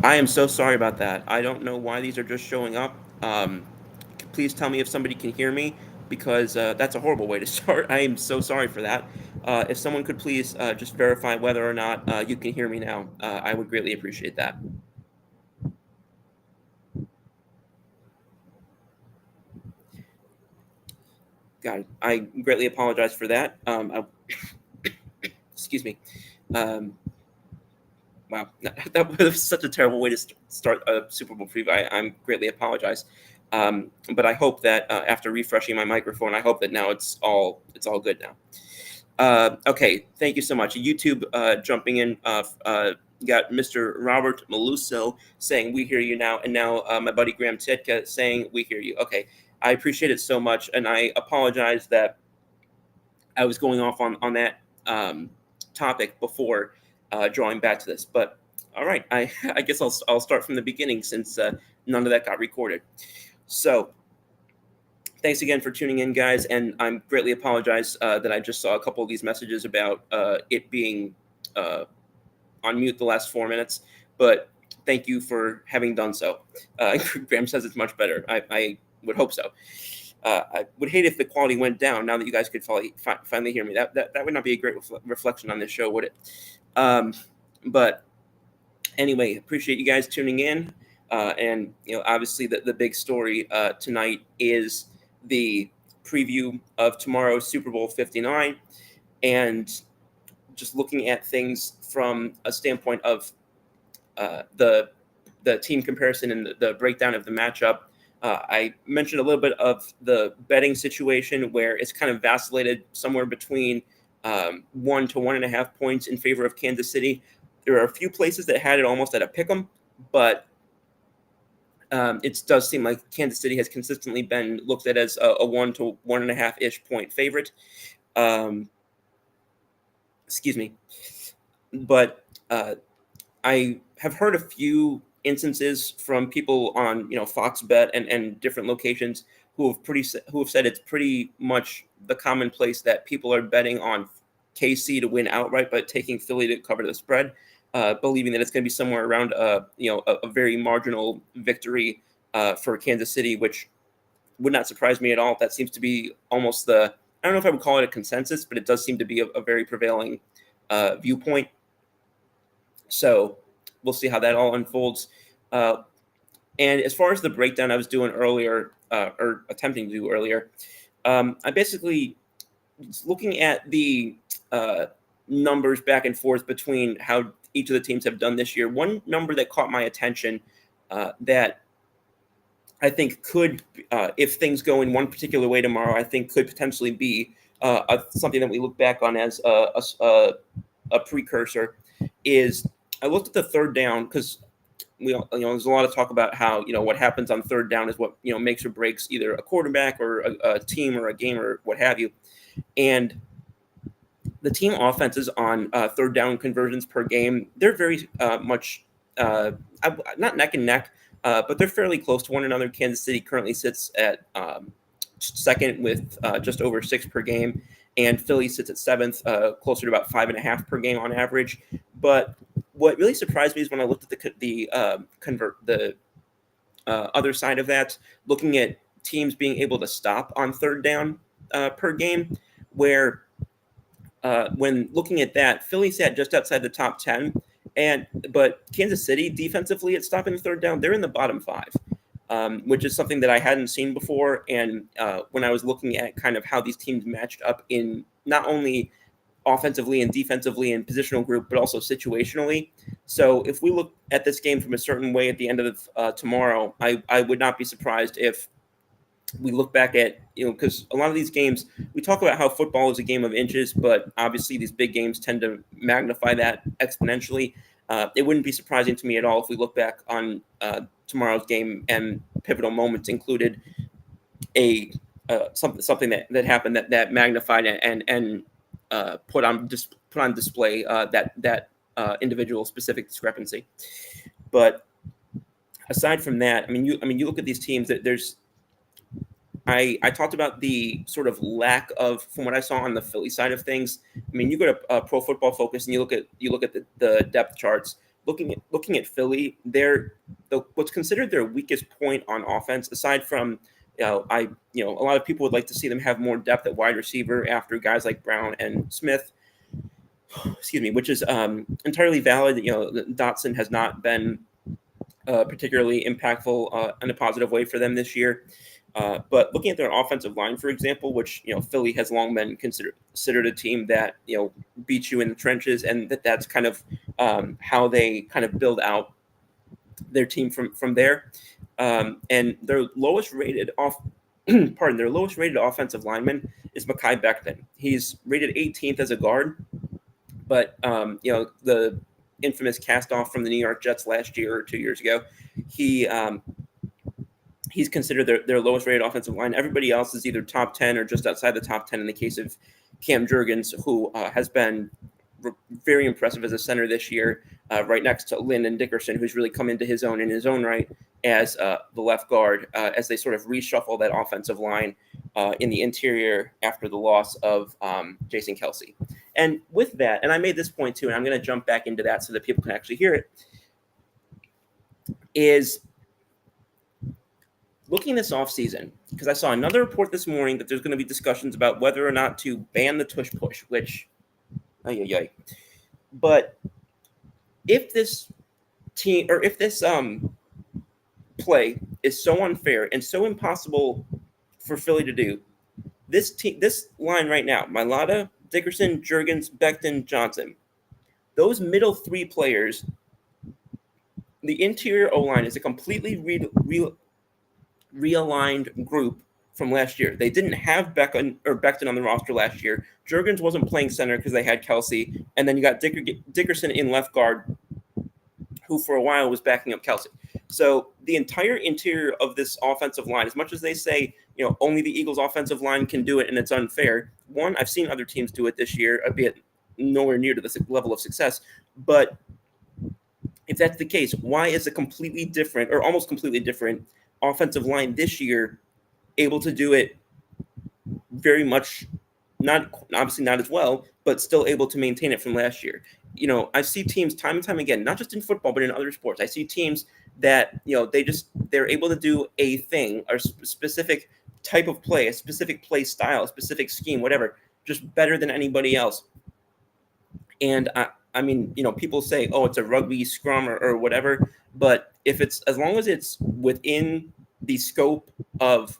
I am so sorry about that. I don't know why these are just showing up. Please tell me if somebody can hear me because that's a horrible way to start. I am so sorry for that. If someone could please just verify whether or not you can hear me now, I would greatly appreciate that. God, I greatly apologize for that. Excuse me. Um, wow, that was such a terrible way to start a Super Bowl preview. I'm greatly apologize. But I hope that after refreshing my microphone, I hope that now it's all good now. Okay, thank you so much. YouTube jumping in. Got Mr. Robert Maluso saying we hear you now, and now my buddy Graham Titka saying we hear you. Okay, I appreciate it so much, and I apologize that I was going off on that topic before drawing back to this. But all right, I guess I'll start from the beginning since none of that got recorded. So thanks again for tuning in, guys. And I'm greatly apologize that I just saw a couple of these messages about it being on mute the last 4 minutes. But thank you for having done so. Graham says it's much better. I would hope so. I would hate if the quality went down now that you guys could finally hear me. That would not be a great reflection on this show, would it? But anyway, appreciate you guys tuning in. And obviously, the big story tonight is the preview of tomorrow's Super Bowl 59, and just looking at things from a standpoint of the team comparison and the breakdown of the matchup. I mentioned a little bit of the betting situation where it's kind of vacillated somewhere between 1 to 1.5 points in favor of Kansas City. There are a few places that had it almost at a pick 'em, but it does seem like Kansas City has consistently been looked at as a 1 to 1.5-ish point favorite. Excuse me. But I have heard a few instances from people on Fox Bet and different locations who have said it's pretty much the commonplace that people are betting on KC to win outright, but taking Philly to cover the spread, believing that it's going to be somewhere around a very marginal victory for Kansas City, which would not surprise me at all. That seems to be almost I don't know if I would call it a consensus, but it does seem to be a very prevailing viewpoint. So we'll see how that all unfolds. And as far as the breakdown I was doing earlier, or attempting to do earlier, I basically was looking at the numbers back and forth between how each of the teams have done this year. One number that caught my attention that I think could, if things go in one particular way tomorrow, I think could potentially be something that we look back on as a precursor is I looked at the third down because there's a lot of talk about how what happens on third down is what makes or breaks either a quarterback or a team or a game or what have you, and the team offenses on third down conversions per game, they're very much not neck and neck, but they're fairly close to one another. Kansas City currently sits at second with just over 6 per game, and Philly sits at seventh, closer to about 5.5 per game on average. But what really surprised me is when I looked at the other side of that, looking at teams being able to stop on third down per game, where when looking at that, Philly sat just outside the top 10, but Kansas City defensively at stopping the third down, they're in the bottom 5. Which is something that I hadn't seen before. And when I was looking at kind of how these teams matched up in not only offensively and defensively and positional group, but also situationally. So if we look at this game from a certain way at the end of tomorrow, I would not be surprised if we look back at, because a lot of these games, we talk about how football is a game of inches, but obviously these big games tend to magnify that exponentially. It wouldn't be surprising to me at all if we look back on tomorrow's game and pivotal moments included something that happened that magnified and put on display that individual specific discrepancy. But aside from that, you look at these teams that there's. I talked about the sort of lack of, from what I saw on the Philly side of things. You go to Pro Football Focus and you look at the depth charts. looking at Philly, what's considered their weakest point on offense, aside from a lot of people would like to see them have more depth at wide receiver after guys like Brown and Smith. Excuse me, which is entirely valid. Dotson has not been particularly impactful in a positive way for them this year. But looking at their offensive line, for example, which Philly has long been considered a team that beats you in the trenches, and that's kind of how they kind of build out their team from there. And their lowest rated their lowest rated offensive lineman is Mekhi Becton. He's rated 18th as a guard, but the infamous cast off from the New York Jets last year or 2 years ago, he's considered their lowest rated offensive line. Everybody else is either top 10 or just outside the top 10 in the case of Cam Jurgens, who has been very impressive as a center this year, right next to Lyndon Dickerson, who's really come into his own in his own right as the left guard, as they sort of reshuffle that offensive line in the interior after the loss of Jason Kelce. And with that, and I made this point too, and I'm going to jump back into that so that people can actually hear it, is looking this offseason, because I saw another report this morning that there's going to be discussions about whether or not to ban the tush push, which, but if this team, or if this play is so unfair and so impossible for Philly to do, this line right now, Mailata, Dickerson, Jurgens, Becton, Johnson, those middle three players, the interior O-line is a completely realigned group from last year. They didn't have Becton on the roster last year. Jurgens wasn't playing center because they had Kelce, and then you got Dickerson in left guard, who for a while was backing up Kelce. So the entire interior of this offensive line, as much as they say, only the Eagles' offensive line can do it and it's unfair. One, I've seen other teams do it this year, albeit nowhere near to this level of success. But if that's the case, why is a completely different or almost completely different offensive line this year able to do it very much, obviously not as well, but still able to maintain it from last year? I see teams time and time again, not just in football, but in other sports. I see teams that, they're able to do a thing or specific type of play, a specific play style, a specific scheme, whatever, just better than anybody else. And I mean, people say, oh, it's a rugby scrum or whatever, but as long as it's within the scope of,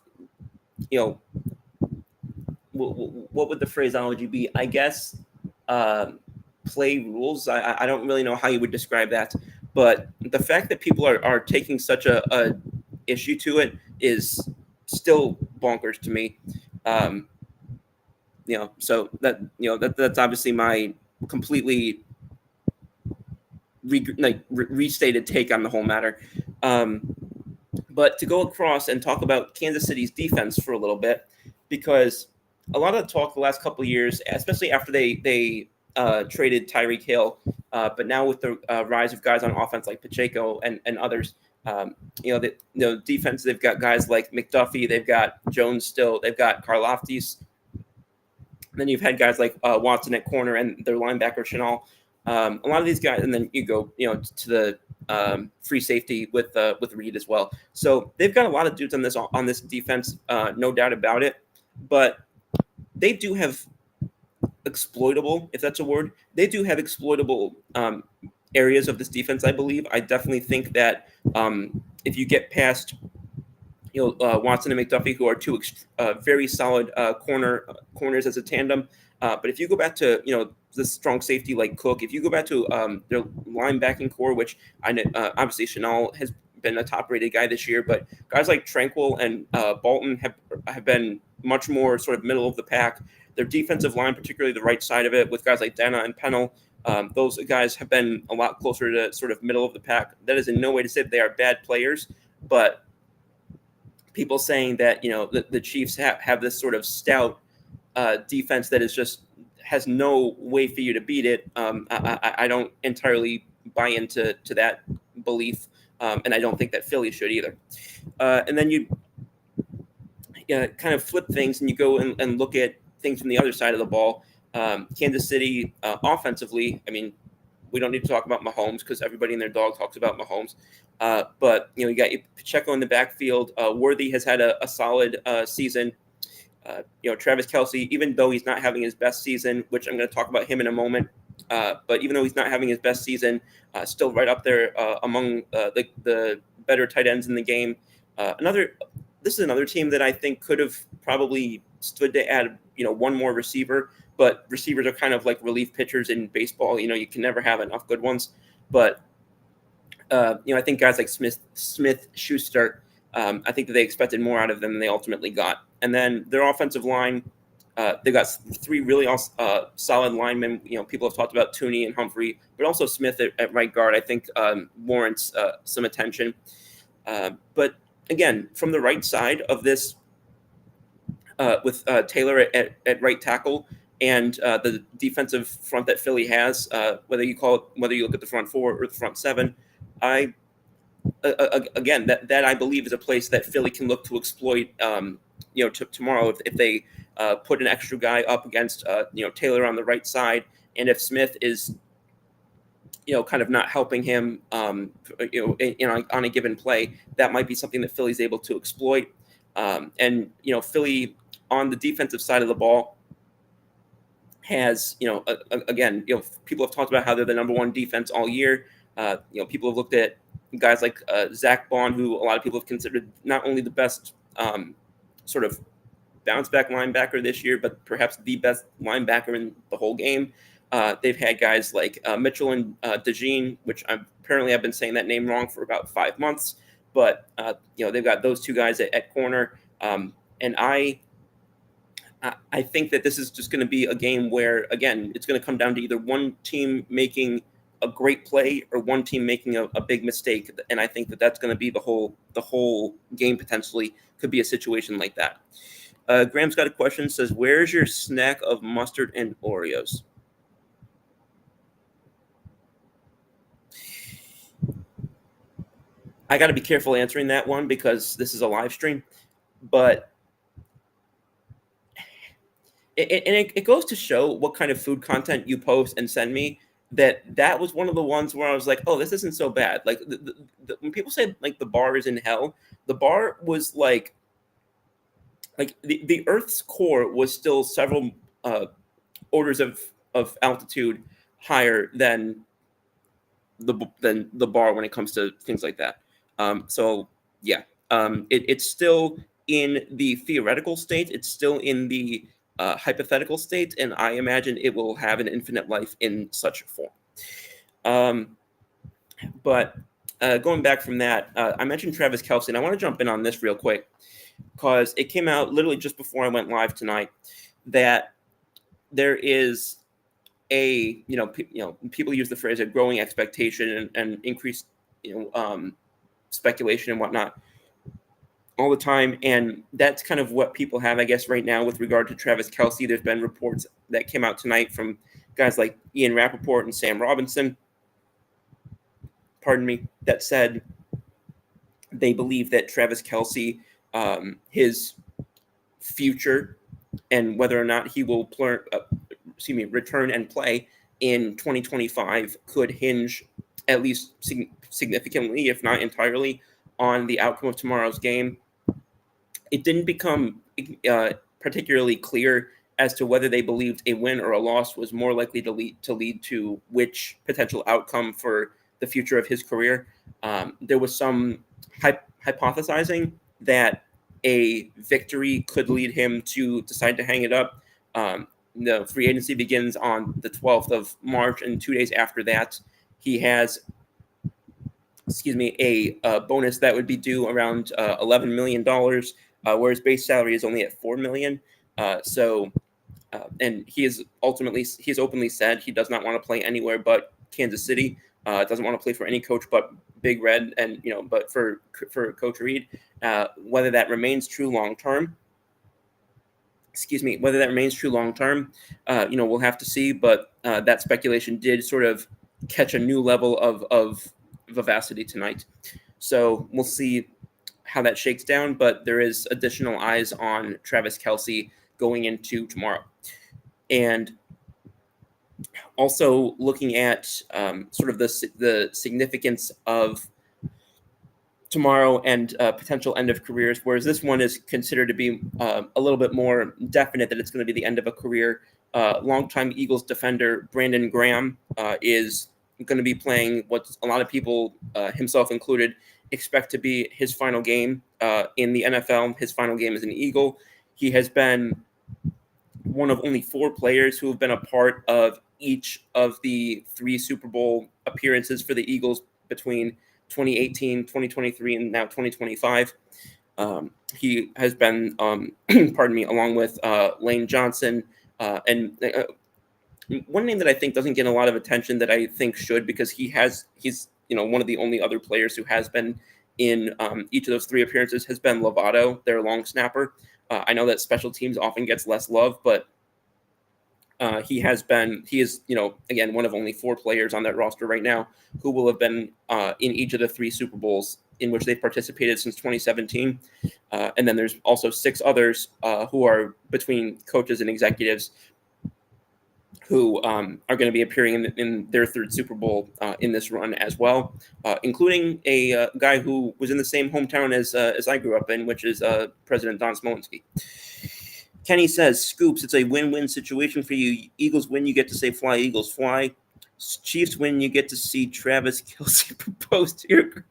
what would the phraseology be? I guess, play rules. I don't really know how you would describe that, but the fact that people are taking such a issue to it is still bonkers to me. So that's obviously my completely restated take on the whole matter. But to go across and talk about Kansas City's defense for a little bit, because a lot of the talk the last couple of years, especially after they traded Tyreek Hill, but now with the rise of guys on offense like Pacheco and others, the defense, they've got guys like McDuffie, they've got Jones still, they've got Karlaftis. Then you've had guys like Watson at corner and their linebacker Chenal. A lot of these guys, and then you go, to the free safety with Reed as well. So they've got a lot of dudes on this defense, no doubt about it. But they do have exploitable, if that's a word. They do have exploitable areas of this defense, I believe. I definitely think that if you get past Watson and McDuffie, who are two very solid corners as a tandem. But if you go back to the strong safety like Cook, if you go back to their linebacking core, which I know obviously Chenal has been a top-rated guy this year, but guys like Tranquil and Bolton have been much more sort of middle of the pack. Their defensive line, particularly the right side of it, with guys like Dana and Pennell, those guys have been a lot closer to sort of middle of the pack. That is in no way to say that they are bad players, but people saying that the Chiefs have this sort of stout defense that is just has no way for you to beat it. I don't entirely buy into that belief, and I don't think that Philly should either. And then you kind of flip things and you go and look at things from the other side of the ball. Kansas City offensively, I mean, We don't need to talk about Mahomes because everybody and their dog talks about Mahomes. But you got Pacheco in the backfield. Worthy has had a solid season. Travis Kelce, even though he's not having his best season, which I'm going to talk about him in a moment, but even though he's not having his best season, still right up there among the better tight ends in the game. This is another team that I think could have probably stood to add, one more receiver, but receivers are kind of like relief pitchers in baseball. You can never have enough good ones. But, I think guys like Smith, Schuster, I think that they expected more out of them than they ultimately got. And then their offensive line, they got three really solid linemen. People have talked about Tooney and Humphrey, but also Smith at right guard, I think warrants some attention. But again, from the right side of this, with Taylor at right tackle and the defensive front that Philly has, whether you look at the front four or the front seven, again, that I believe is a place that Philly can look to exploit. Tomorrow if they put an extra guy up against Taylor on the right side, and if Smith is kind of not helping him on a given play, that might be something that Philly's able to exploit. And Philly on the defensive side of the ball has again, people have talked about how they're the number one defense all year. People have looked at guys like Zach Bond, who a lot of people have considered not only the best sort of bounce back linebacker this year, but perhaps the best linebacker in the whole game. They've had guys like Mitchell and DeJean, which apparently I've been saying that name wrong for about 5 months, but they've got those two guys at corner. And I think that this is just going to be a game where, again, it's going to come down to either one team making a great play or one team making a big mistake. And I think that that's going to be the whole game potentially could be a situation like that. Graham's got a question, says, where's your snack of mustard and Oreos? I got to be careful answering that one because this is a live stream, but it goes to show what kind of food content you post and send me. That was one of the ones where I was like, oh, this isn't so bad. Like when people say like the bar is in hell, the bar was like the Earth's core was still several orders of altitude higher than the bar when it comes to things like that. So yeah, it's still in the theoretical state. It's still in the hypothetical state, and I imagine it will have an infinite life in such a form. But going back from that, I mentioned Travis Kelce, and I want to jump in on this real quick because it came out literally just before I went live tonight that there is people use the phrase a growing expectation and increased speculation and whatnot all the time, and that's kind of what people have, I guess, right now with regard to Travis Kelce. There's been reports that came out tonight from guys like Ian Rappaport and Sam Robinson, that said they believe that Travis Kelce, his future and whether or not he will return and play in 2025 could hinge at least significantly, if not entirely, on the outcome of tomorrow's game. It didn't become particularly clear as to whether they believed a win or a loss was more likely to lead to which potential outcome for the future of his career. There was some hypothesizing that a victory could lead him to decide to hang it up. The free agency begins on the 12th of March, and 2 days after that, he has a bonus that would be due around $11 million, whereas base salary is only at $4 million. And he has openly said he does not want to play anywhere but Kansas City. Doesn't want to play for any coach but Big Red, and but for Coach Reed. Whether that remains true long term, we'll have to see. But that speculation did sort of catch a new level of vivacity tonight. So we'll see how that shakes down, but there is additional eyes on Travis Kelce going into tomorrow. And Also looking at sort of the significance of tomorrow and potential end of careers, whereas this one is considered to be a little bit more definite that it's going to be the end of a career. Longtime Eagles defender Brandon Graham is going to be playing what a lot of people, himself included, expect to be his final game in the NFL. His final game as an Eagle. He has been one of only 4 players who have been a part of each of the 3 Super Bowl appearances for the Eagles between 2018, 2023, and now 2025. He has been, pardon me, along with Lane Johnson and one name that I think doesn't get a lot of attention that I think should, because he's one of the only other players who has been in each of those 3 appearances, has been Lovato, their long snapper. I know that special teams often gets less love, but he is, again, one of only 4 players on that roster right now who will have been in each of the 3 Super Bowls in which they've participated since 2017. And then there's also 6 others who are between coaches and executives who are going to be appearing in their 3rd Super Bowl in this run as well, including a guy who was in the same hometown as I grew up in, which is President Don Smolenski. Kenny says, Scoops, it's a win-win situation for you. Eagles win, you get to say fly, Eagles fly. Chiefs win, you get to see Travis Kelce propose to your girls.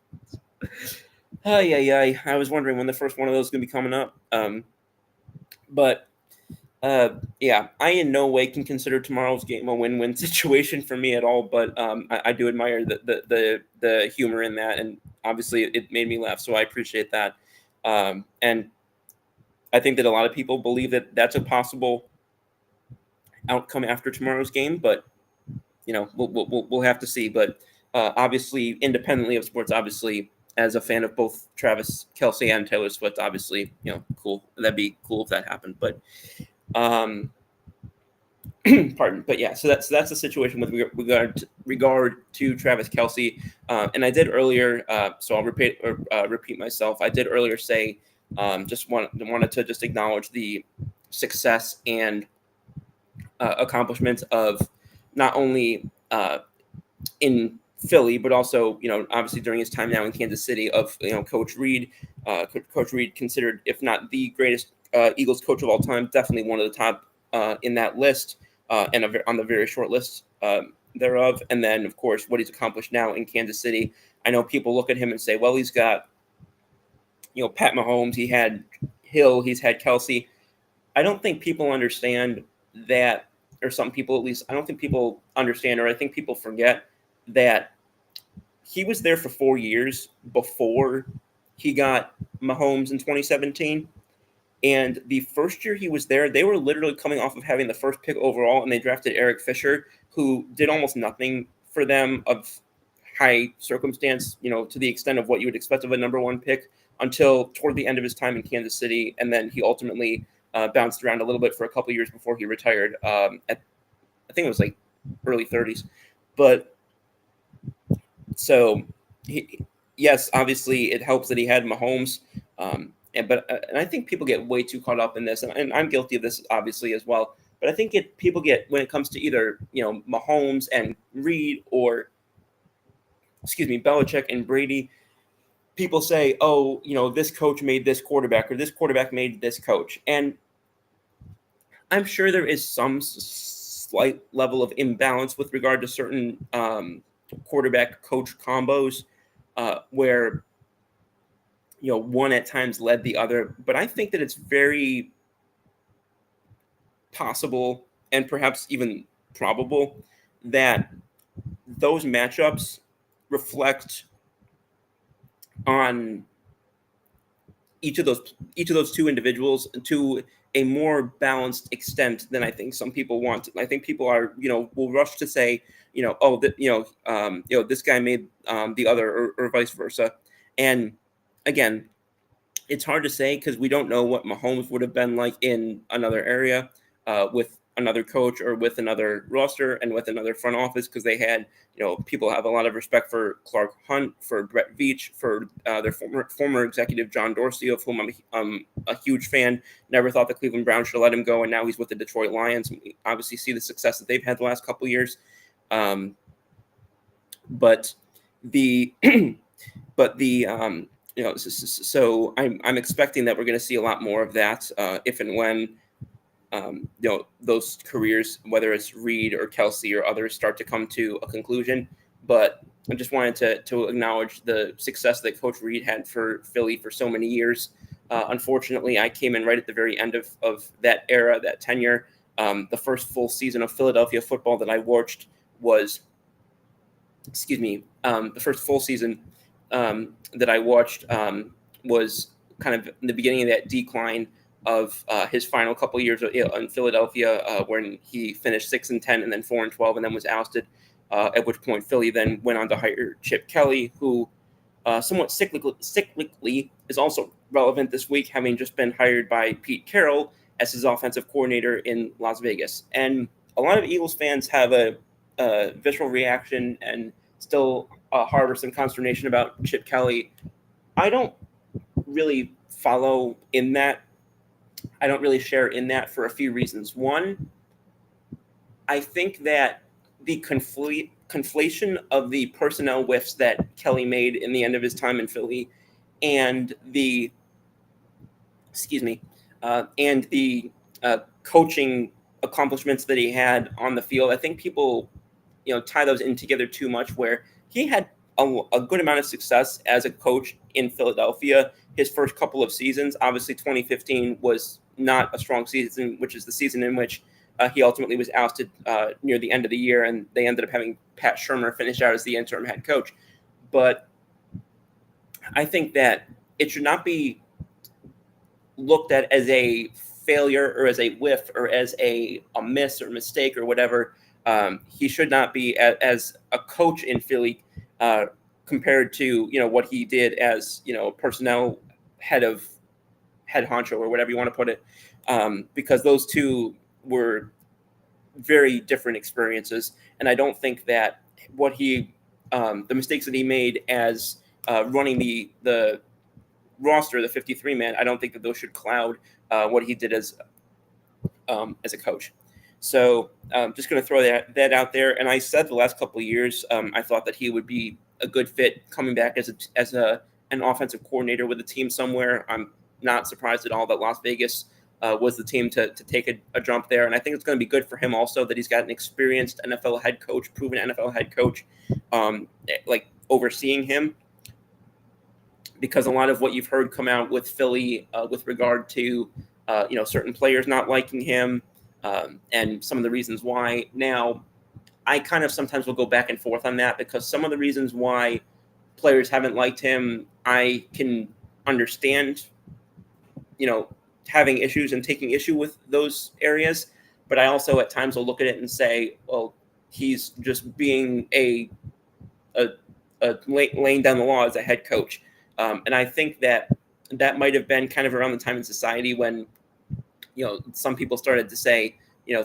I was wondering when the first one of those is going to be coming up. Yeah, I in no way can consider tomorrow's game a win-win situation for me at all. But I do admire the humor in that, and obviously it made me laugh, so I appreciate that. And I think that a lot of people believe that that's a possible outcome after tomorrow's game, but we'll have to see. But obviously, independently of sports, obviously, as a fan of both Travis Kelce and Taylor Swift, obviously, cool. That'd be cool if that happened. But pardon. But yeah, so that's the situation with regard to Travis Kelce. And I did earlier, so I'll repeat myself. I did earlier say just wanted to just acknowledge the success and accomplishments of not only in Philly, but also, obviously during his time now in Kansas City, of Coach Reid. Coach Reid, considered, if not the greatest Eagles coach of all time, definitely one of the top in that list, and on the very short list thereof. And then, of course, what he's accomplished now in Kansas City. I know people look at him and say, well, he's got Pat Mahomes, he had Hill, he's had Kelce. I don't think people understand that, or some people at least, I don't think people understand, or I think people forget that he was there for 4 years before he got Mahomes in 2017. And the first year he was there, they were literally coming off of having the first pick overall, and they drafted Eric Fisher, who did almost nothing for them of high circumstance, to the extent of what you would expect of a number 1 pick, until toward the end of his time in Kansas City. And then he ultimately bounced around a little bit for a couple years before he retired at, I think it was like early 30s. But so, yes, obviously it helps that he had Mahomes. And I think people get way too caught up in this, and I'm guilty of this obviously as well. But I think people get, when it comes to either Mahomes and Reid, or Belichick and Brady, people say, oh, this coach made this quarterback, or this quarterback made this coach. And I'm sure there is some slight level of imbalance with regard to certain quarterback coach combos where one at times led the other. But I think that it's very possible, and perhaps even probable, that those matchups reflect on each of those 2 individuals to a more balanced extent than I think some people want. I think people are, will rush to say, this guy made the other, or vice versa. And again, it's hard to say because we don't know what Mahomes would have been like in another area with another coach or with another roster and with another front office, because they had, people have a lot of respect for Clark Hunt, for Brett Veach, for their former executive John Dorsey, of whom I'm a huge fan. Never thought the Cleveland Browns should let him go, and now he's with the Detroit Lions. We obviously see the success that they've had the last couple of years. But the so I'm expecting that we're going to see a lot more of that if and when those careers, whether it's Reed or Kelsey or others, start to come to a conclusion. But I just wanted to acknowledge the success that Coach Reed had for Philly for so many years. Unfortunately, I came in right at the very end of that era, that tenure. The first full season of Philadelphia football that I watched was, the first full season that I watched was kind of in the beginning of that decline of his final couple of years in Philadelphia, when he finished 6-10 and then 4-12, and then was ousted. At which point Philly then went on to hire Chip Kelly, who somewhat cyclically is also relevant this week, having just been hired by Pete Carroll as his offensive coordinator in Las Vegas. And a lot of Eagles fans have a visceral reaction and still harbor some consternation about Chip Kelly. I don't really follow in that. I don't really share in that for a few reasons. One, I think that the conflation of the personnel whiffs that Kelly made in the end of his time in Philly and the coaching accomplishments that he had on the field, I think people tie those in together too much, where he had a good amount of success as a coach in Philadelphia his first couple of seasons. Obviously 2015 was not a strong season, which is the season in which he ultimately was ousted near the end of the year, and they ended up having Pat Shurmur finish out as the interim head coach. But I think that it should not be looked at as a failure or as a whiff or as a miss or mistake or whatever. He should not be as a coach in Philly compared to what he did as personnel head honcho or whatever you want to put it, because those two were very different experiences. And I don't think that the mistakes that he made as running the roster, the 53 man, I don't think that those should cloud what he did as a coach. So just going to throw that out there. And I said the last couple of years, I thought that he would be a good fit coming back as an offensive coordinator with a team somewhere. I'm not surprised at all that Las Vegas was the team to take a jump there. And I think it's going to be good for him also that he's got an experienced NFL head coach, proven NFL head coach, overseeing him. Because a lot of what you've heard come out with Philly with regard to certain players not liking him, and some of the reasons why. Now, I kind of sometimes will go back and forth on that, because some of the reasons why players haven't liked him, I can understand, having issues and taking issue with those areas. But I also at times will look at it and say, well, he's just being laying down the law as a head coach. And I think that might have been kind of around the time in society when, some people started to say,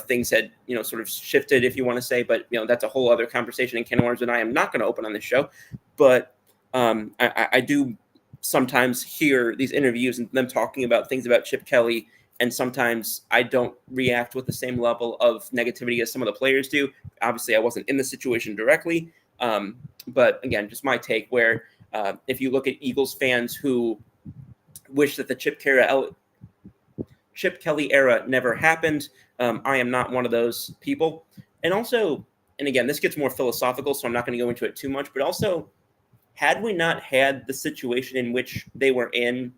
things had, sort of shifted, if you want to say, but, that's a whole other conversation and can of worms that I am not going to open on this show. But I do sometimes hear these interviews and them talking about things about Chip Kelly, and sometimes I don't react with the same level of negativity as some of the players do. Obviously, I wasn't in the situation directly, but again, just my take, where if you look at Eagles fans who wish that the Chip Kelly era never happened, I am not one of those people. And also, and again, this gets more philosophical, so I'm not going to go into it too much, but also, had we not had the situation in which they were in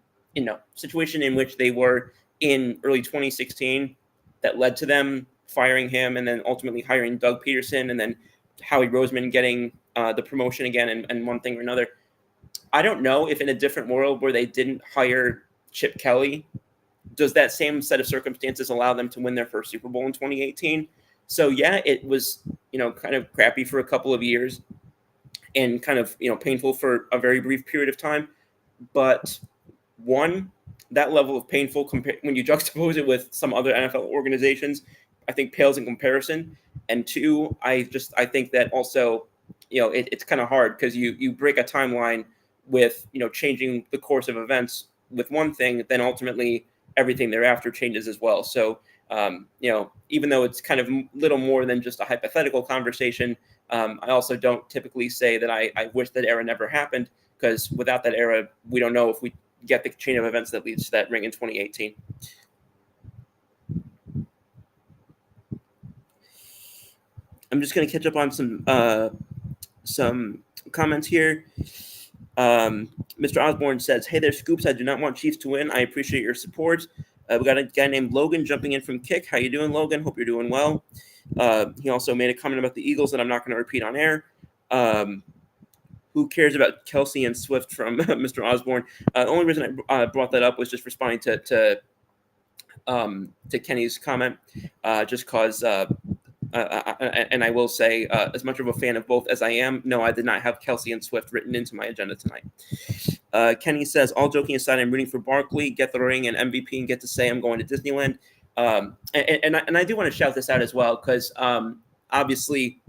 early 2016 that led to them firing him and then ultimately hiring Doug Peterson and then Howie Roseman getting the promotion again and one thing or another, I don't know if in a different world where they didn't hire Chip Kelly, does that same set of circumstances allow them to win their first Super Bowl in 2018? So yeah, it was, kind of crappy for a couple of years and kind of, painful for a very brief period of time. But one, that level of painful when you juxtapose it with some other NFL organizations, I think pales in comparison. And two, I think that also, it's kind of hard because you break a timeline with, changing the course of events with one thing, then ultimately everything thereafter changes as well. So, even though it's kind of little more than just a hypothetical conversation, I also don't typically say that I wish that era never happened, because without that era, we don't know if we get the chain of events that leads to that ring in 2018. I'm just going to catch up on some comments here. Mr. Osborne says, "Hey there, Scoops. I do not want Chiefs to win. I appreciate your support." We got a guy named Logan jumping in from Kick. How you doing, Logan? Hope you're doing well. He also made a comment about the Eagles that I'm not going to repeat on air. Who cares about Kelsey and Swift from Mr. Osborne? The only reason I brought that up was just responding to Kenny's comment, just because. And I will say, as much of a fan of both as I am, no, I did not have Kelsey and Swift written into my agenda tonight. Kenny says, all joking aside, I'm rooting for Barkley, get the ring and MVP, and get to say I'm going to Disneyland. And I do want to shout this out as well, because obviously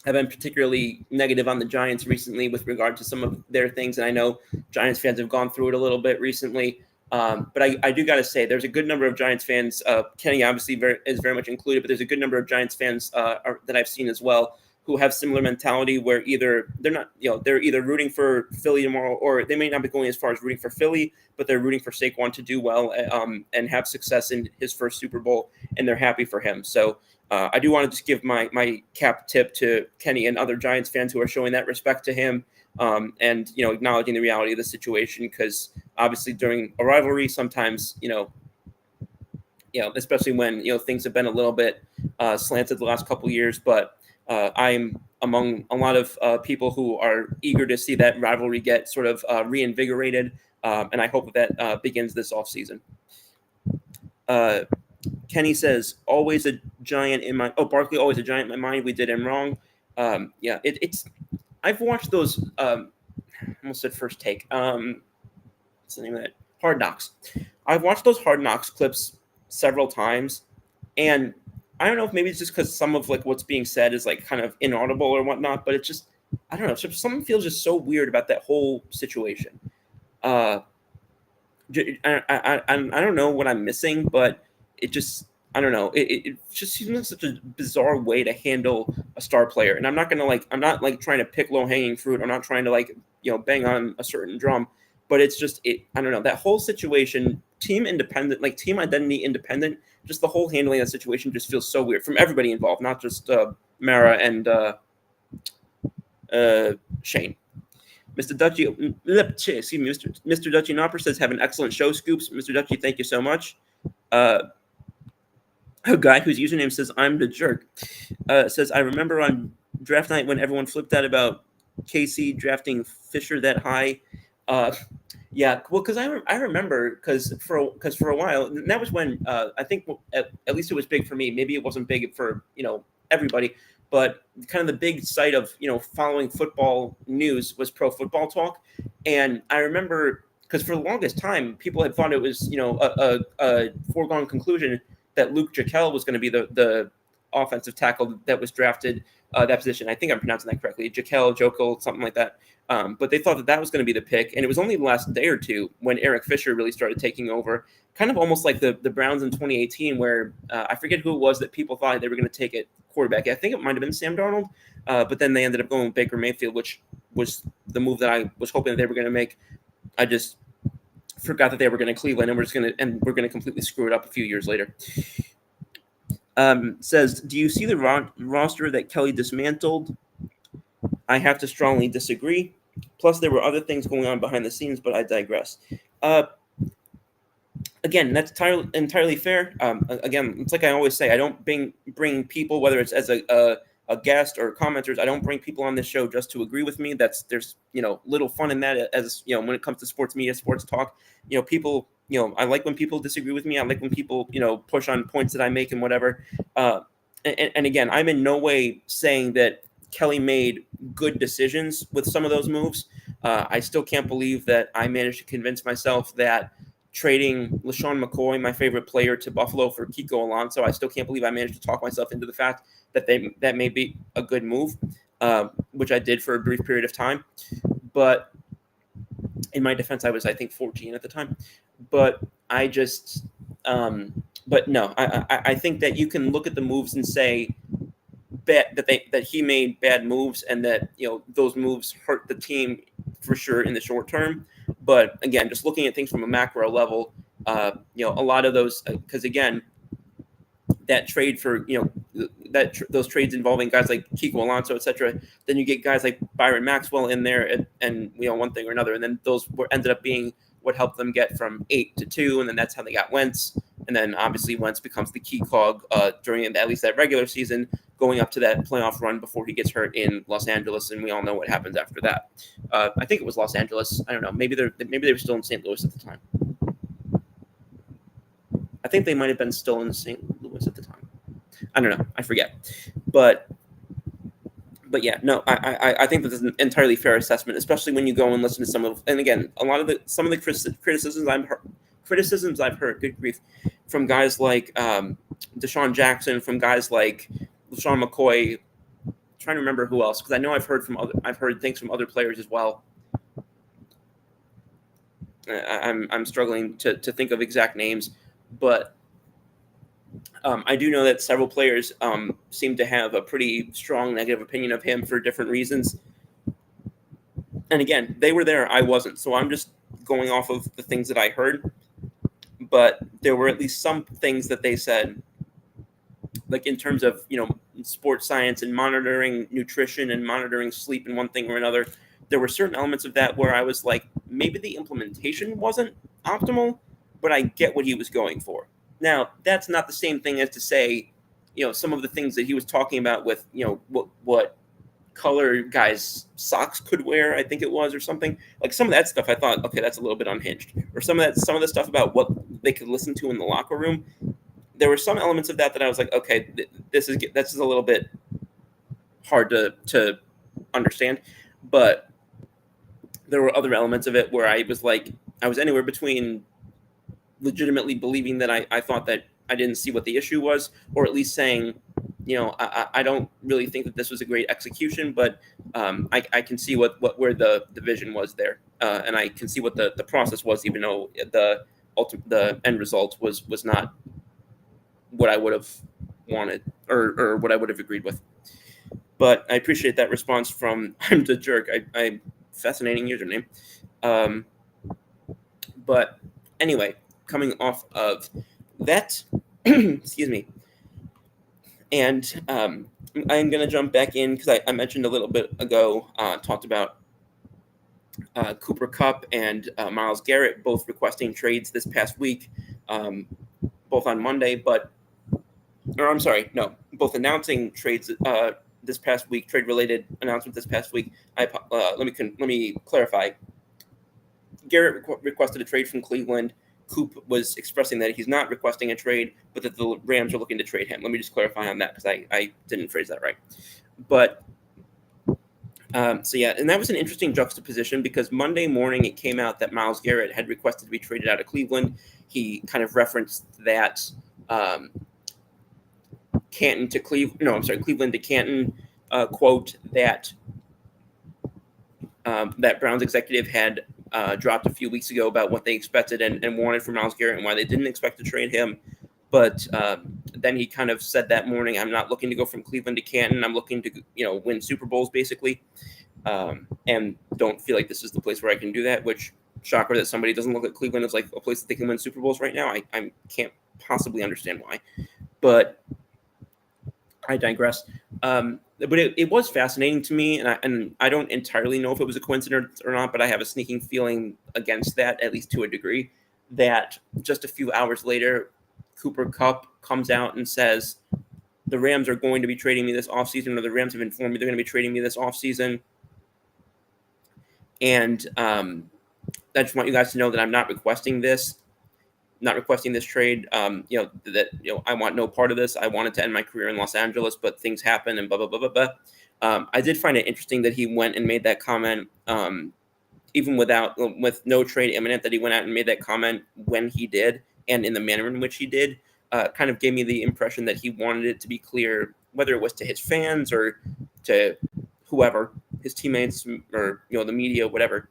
I've been particularly negative on the Giants recently with regard to some of their things. And I know Giants fans have gone through it a little bit recently. But I do got to say, there's a good number of Giants fans. Kenny obviously is very much included, but there's a good number of Giants fans that I've seen as well who have similar mentality, where either they're not, they're either rooting for Philly tomorrow, or they may not be going as far as rooting for Philly, but they're rooting for Saquon to do well and have success in his first Super Bowl, and they're happy for him. So I do want to just give my cap tip to Kenny and other Giants fans who are showing that respect to him. And acknowledging the reality of the situation, because obviously during a rivalry, sometimes especially when things have been a little bit slanted the last couple of years. But I'm among a lot of people who are eager to see that rivalry get sort of reinvigorated, and I hope that begins this offseason. Kenny says, always a Giant in my Barkley, always a Giant in my mind. We did him wrong. It's. I've watched those. I almost said First Take. What's the name of that? Hard Knocks. I've watched those Hard Knocks clips several times, and I don't know if maybe it's just because some of what's being said is kind of inaudible or whatnot, but it's just, I don't know. Something feels just so weird about that whole situation. I don't know what I'm missing, but it just. I don't know. It just seems like such a bizarre way to handle a star player. And I'm not trying to pick low hanging fruit. I'm not trying to bang on a certain drum, but it's just, I don't know, that whole situation, team independent, team identity independent, just the whole handling of that situation just feels so weird from everybody involved, not just Mara and Shane. Mr. Dutchy, Mr. Dutchy Nopper says, have an excellent show, Scoops. Mr. Dutchy, thank you so much. A guy whose username says, I'm the jerk, says, I remember on draft night when everyone flipped out about KC drafting Fisher that high. Yeah, well, because I remember, because for a while, and that was when I think at least it was big for me. Maybe it wasn't big for everybody, but kind of the big site of following football news was Pro Football Talk, and I remember because for the longest time people had thought it was a foregone conclusion that Luke Jekyll was going to be the offensive tackle that was drafted that position. I think I'm pronouncing that correctly. Jekyll, something like that. But they thought that was going to be the pick. And it was only the last day or two when Eric Fisher really started taking over, kind of almost like the Browns in 2018, where I forget who it was that people thought they were going to take at quarterback. I think it might have been Sam Darnold, but then they ended up going with Baker Mayfield, which was the move that I was hoping that they were going to make. I just forgot that they were going to Cleveland, and we're going to completely screw it up a few years later. Says, do you see the roster that Kelly dismantled? I have to strongly disagree. Plus, there were other things going on behind the scenes, but I digress. Again, that's entirely fair. Again, it's like I always say, I don't bring people, whether it's as a guest or commenters, I don't bring people on this show just to agree with me. There's little fun in that, as when it comes to sports media, sports talk. People, I like when people disagree with me. I like when people push on points that I make and whatever. And again, I'm in no way saying that Kelly made good decisions with some of those moves. I still can't believe that I managed to convince myself that trading LaShawn McCoy, my favorite player, to Buffalo for Kiko Alonso. I still can't believe I managed to talk myself into the fact that that may be a good move, which I did for a brief period of time. But in my defense, I was, I think, 14 at the time. But I just, but no, I think that you can look at the moves and say that he made bad moves, and that those moves hurt the team for sure in the short term. But again, just looking at things from a macro level, a lot of those, because again, that trade for those trades involving guys like Kiko Alonso, etc. Then you get guys like Byron Maxwell in there, and one thing or another, and then those ended up being what helped them get from 8 to 2, and then that's how they got Wentz, and then obviously Wentz becomes the key cog during at least that regular season, going up to that playoff run before he gets hurt in Los Angeles, and we all know what happens after that. I think it was Los Angeles. I don't know. Maybe they were still in St. Louis at the time. I think they might have been still in St. Louis at the time. I don't know. I forget. But yeah, no, I think this is an entirely fair assessment, especially when you go and listen to some of, and again, some of the criticisms I've heard, good grief, from guys like Deshaun Jackson, from guys like LaShawn McCoy. I'm trying to remember who else, because I know I've heard things from other players as well. I'm struggling to think of exact names. But I do know that several players seem to have a pretty strong negative opinion of him for different reasons. And again, they were there, I wasn't. So I'm just going off of the things that I heard. But there were at least some things that they said, like in terms of, sports science and monitoring nutrition and monitoring sleep and one thing or another. There were certain elements of that where I was like, maybe the implementation wasn't optimal, but I get what he was going for. Now, that's not the same thing as to say, some of the things that he was talking about with, what color guys' socks could wear, I think it was, or something. Like some of that stuff, I thought, okay, that's a little bit unhinged. Or some of the stuff about what they could listen to in the locker room. There were some elements of that I was like, okay, this is a little bit hard to understand. But there were other elements of it where I was like, I was anywhere between legitimately believing that I thought that I didn't see what the issue was, or at least saying, I don't really think that this was a great execution, but I can see where the vision was there, and I can see what the process was, even though the end result was not what I would have wanted or what I would have agreed with. But I appreciate that response from I'm the jerk. I fascinating username. But anyway, coming off of that, excuse me, and I'm going to jump back in because I mentioned a little bit ago, talked about Cooper Kupp and Myles Garrett both requesting trades this past week, both on Monday, both announcing trades this past week, trade-related announcement this past week. Let me clarify. Garrett requested a trade from Cleveland. Coop was expressing that he's not requesting a trade, but that the Rams are looking to trade him. Let me just clarify on that because I didn't phrase that right. But so yeah, and that was an interesting juxtaposition because Monday morning it came out that Myles Garrett had requested to be traded out of Cleveland. He kind of referenced that Cleveland to Canton quote that that Browns executive had dropped a few weeks ago about what they expected and wanted from Myles Garrett and why they didn't expect to trade him. But then he kind of said that morning, I'm not looking to go from Cleveland to Canton. I'm looking to, win Super Bowls, basically. And don't feel like this is the place where I can do that, which, shocker that somebody doesn't look at Cleveland as like a place that they can win Super Bowls right now. I can't possibly understand why. But I digress. But it was fascinating to me, and I don't entirely know if it was a coincidence or not, but I have a sneaking feeling against that, at least to a degree, that just a few hours later, Cooper Kupp comes out and says, the Rams are going to be trading me this offseason, or the Rams have informed me they're going to be trading me this offseason. And I just want you guys to know that I'm not requesting this trade. I want no part of this. I wanted to end my career in Los Angeles, but things happen and blah, blah, blah, blah, blah. I did find it interesting that he went and made that comment even with no trade imminent, that he went out and made that comment when he did, and in the manner in which he did, kind of gave me the impression that he wanted it to be clear, whether it was to his fans or to whoever, his teammates or the media, whatever,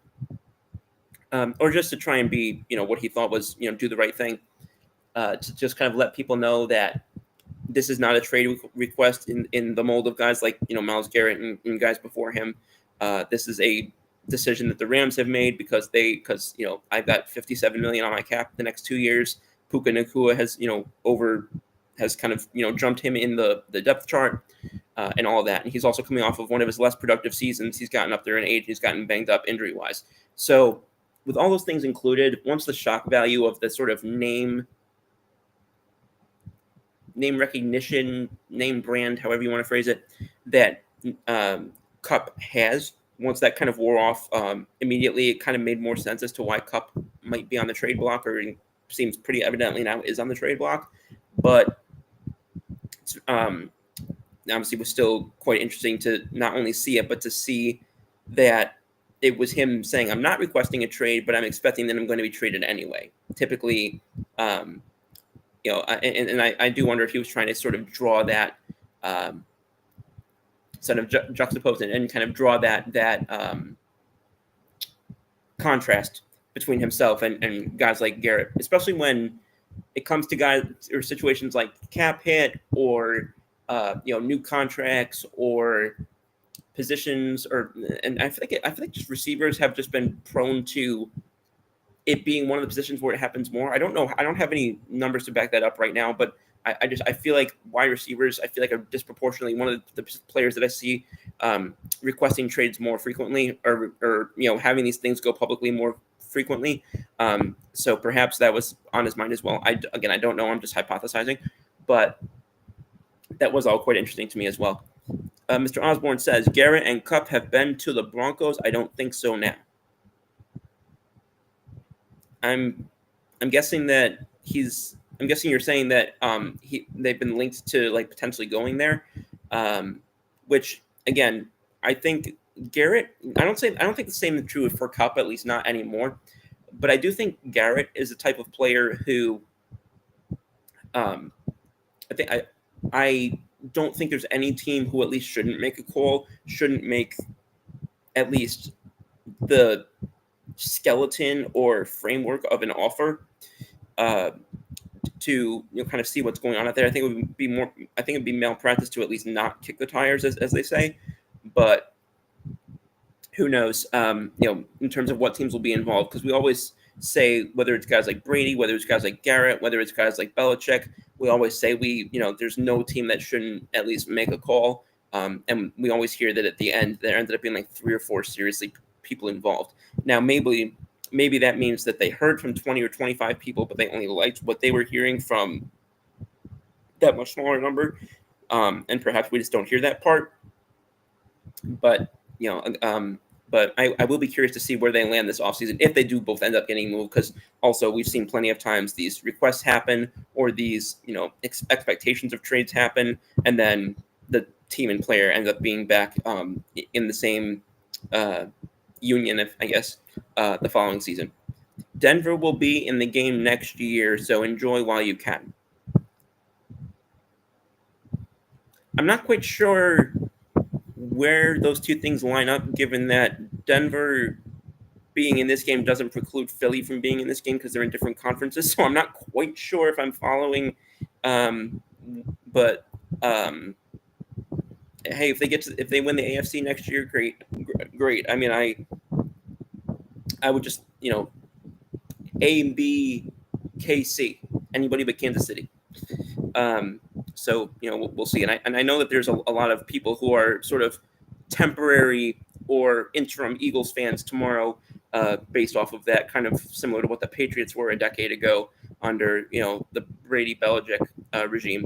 or just to try and be what he thought was do the right thing, to just kind of let people know that this is not a trade request in the mold of guys like Myles Garrett and guys before him. This is a decision that the Rams have made because I've got $57 million on my cap the next 2 years. Puka Nacua has kind of jumped him in the depth chart, and all of that. And he's also coming off of one of his less productive seasons. He's gotten up there in age. He's gotten banged up injury wise. So with all those things included, once the shock value of the sort of name recognition, name brand, however you want to phrase it, that Kupp has, once that kind of wore off, immediately it kind of made more sense as to why Kupp might be on the trade block, or it seems pretty evidently now is on the trade block. But obviously it was still quite interesting to not only see it, but to see that it was him saying, I'm not requesting a trade, but I'm expecting that I'm going to be traded anyway. Typically, and I do wonder if he was trying to sort of draw that, sort of juxtapose it and kind of draw that contrast between himself and guys like Garrett, especially when it comes to guys or situations like cap hit or new contracts or positions, and I feel like just receivers have just been prone to it being one of the positions where it happens more. I don't know. I don't have any numbers to back that up right now, but I feel like wide receivers, I feel like are disproportionately one of the players that I see requesting trades more frequently, or having these things go publicly more frequently. So perhaps that was on his mind as well. I don't know. I'm just hypothesizing, but that was all quite interesting to me as well. Mr. Osborne says Garrett and Kupp have been to the Broncos. I don't think so now. I'm guessing that I'm guessing you're saying that they've been linked to like potentially going there, which again I think Garrett. I don't think the same is true for Kupp, at least not anymore. But I do think Garrett is the type of player who, I don't think there's any team who at least shouldn't make a call, shouldn't make at least the skeleton or framework of an offer to kind of see what's going on out there. I think it'd be malpractice to at least not kick the tires, as they say. But who knows? In terms of what teams will be involved, because we always say, whether it's guys like Brady, whether it's guys like Garrett, whether it's guys like Belichick, we always say there's no team that shouldn't at least make a call. And we always hear that at the end there ended up being like 3 or 4 seriously people involved. Now maybe that means that they heard from 20 or 25 people, but they only liked what they were hearing from that much smaller number. And perhaps we just don't hear that part. But but I will be curious to see where they land this offseason if they do both end up getting moved, because also we've seen plenty of times these requests happen or these expectations of trades happen, and then the team and player ends up being back in the same union, I guess, the following season. Denver will be in the game next year, so enjoy while you can. I'm not quite sure where those two things line up, given that Denver being in this game doesn't preclude Philly from being in this game because they're in different conferences. So I'm not quite sure if I'm following. But hey, if they win the AFC next year, great. I mean, I would just A, B, KC, anybody but Kansas City. So we'll see, and I know that there's a lot of people who are sort of temporary or interim Eagles fans tomorrow, based off of that, kind of similar to what the Patriots were a decade ago under the Brady Belichick regime.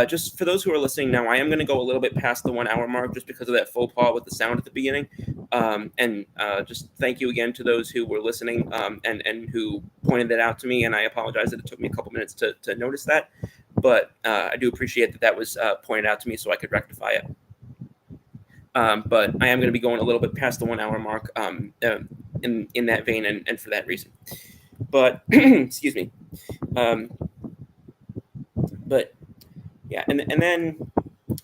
Just for those who are listening now, I am going to go a little bit past the 1 hour mark just because of that faux pas with the sound at the beginning, and just thank you again to those who were listening and who pointed that out to me, and I apologize that it took me a couple minutes to notice that. But I do appreciate that was pointed out to me so I could rectify it. But I am going to be going a little bit past the 1 hour mark. in that vein and for that reason. But excuse me. But yeah, and then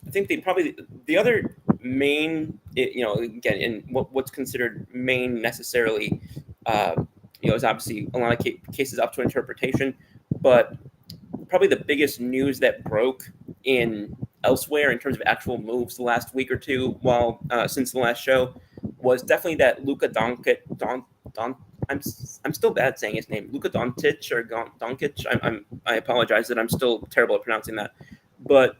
I think the other main, again, in what's considered main necessarily, is obviously a lot of cases up to interpretation, but probably the biggest news that broke in elsewhere in terms of actual moves the last week or two, while since the last show, was definitely that Luka Doncic. I'm still bad saying his name, Luka Doncic or Doncic. I apologize that I'm still terrible at pronouncing that, but